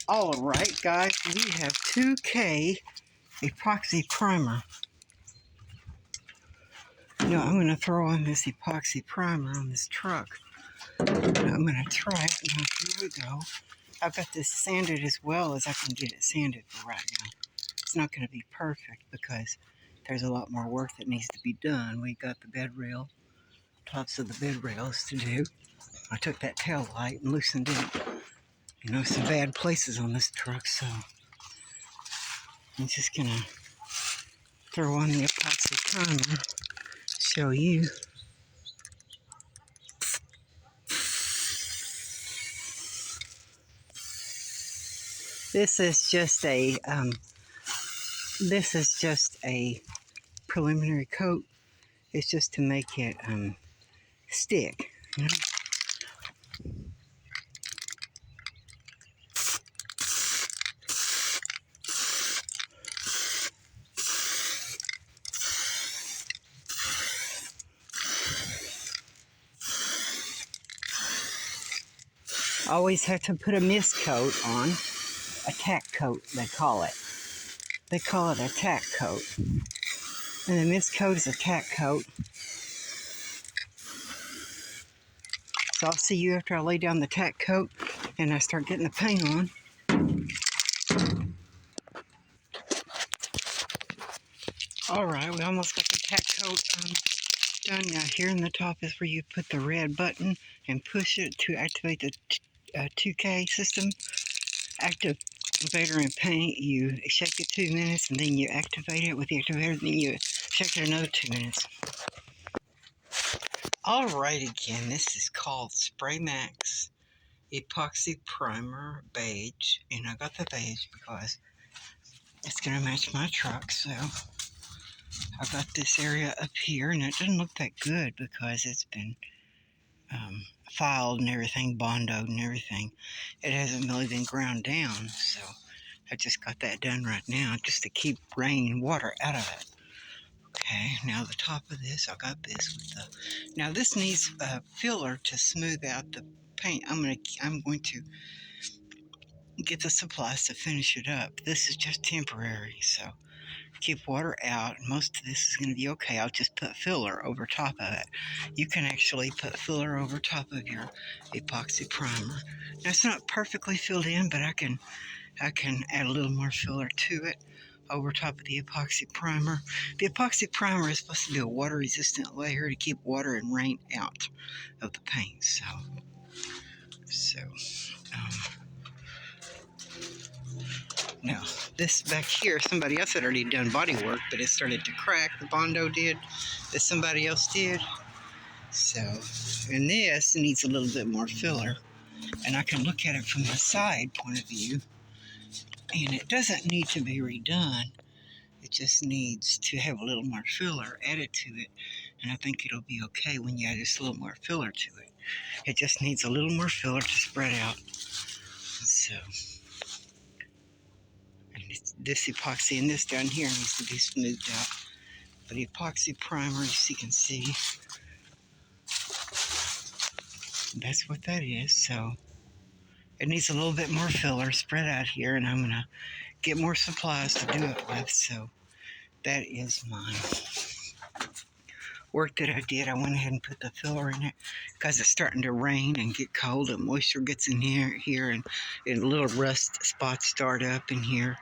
Alright guys, we have 2K epoxy primer. Now I'm going to throw on this epoxy primer on this truck. I'm going to try it. Now here we go. I've got this sanded as well as I can get it sanded for right now. It's not going to be perfect because there's a lot more work that needs to be done. We got the bed rail, tops of the bed rails to do. I took that tail light and loosened it. You know, some bad places on this truck, so I'm just going to throw on the epoxy primer, show you. This is just a preliminary coat. It's just to make it stick, you know? Always have to put a mist coat on, a tack coat they call it. They call it a tack coat. And the mist coat is a tack coat. So I'll see you after I lay down the tack coat and I start getting the paint on. Alright, we almost got the tack coat done. Now here in the top is where you put the red button and push it to activate the 2K system. Activator and paint, you shake it 2 minutes and then you activate it with the activator, then you shake it another 2 minutes. Alright, again, this is called Spray Max Epoxy Primer Beige, and I got the beige because it's going to match my truck. So I got this area up here, and it doesn't look that good because it's been filed and everything, bondoed and everything. It hasn't really been ground down, so I just got that done right now just to keep rain and water out of it. Okay, now the top of this, I got this with the. Now this needs a filler to smooth out the paint. I'm going to get the supplies to finish it up. This is just temporary, so keep water out. Most of this is going to be okay. I'll just put filler over top of it. You can actually put filler over top of your epoxy primer. Now it's not perfectly filled in, but I can add a little more filler to it over top of the epoxy primer. The epoxy primer is supposed to be a water resistant layer to keep water and rain out of the paint. Now, this back here, somebody else had already done body work, but it started to crack. The Bondo did, that somebody else did. So, and this needs a little bit more filler. And I can look at it from the side point of view. And it doesn't need to be redone. It just needs to have a little more filler added to it. And I think it'll be okay when you add just a little more filler to it. It just needs a little more filler to spread out. So, and this epoxy and this down here needs to be smoothed out. But the epoxy primer, as you can see, that's what that is. So it needs a little bit more filler spread out here, and I'm going to get more supplies to do it with. So that is my work that I did. I went ahead and put the filler in it because it's starting to rain and get cold, and moisture gets in here and little rust spots start up in here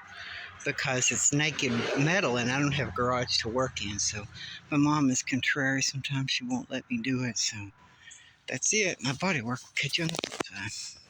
because it's naked metal and I don't have a garage to work in. So my mom is contrary. Sometimes she won't let me do it. So that's it. My body work. Will catch you on the next time.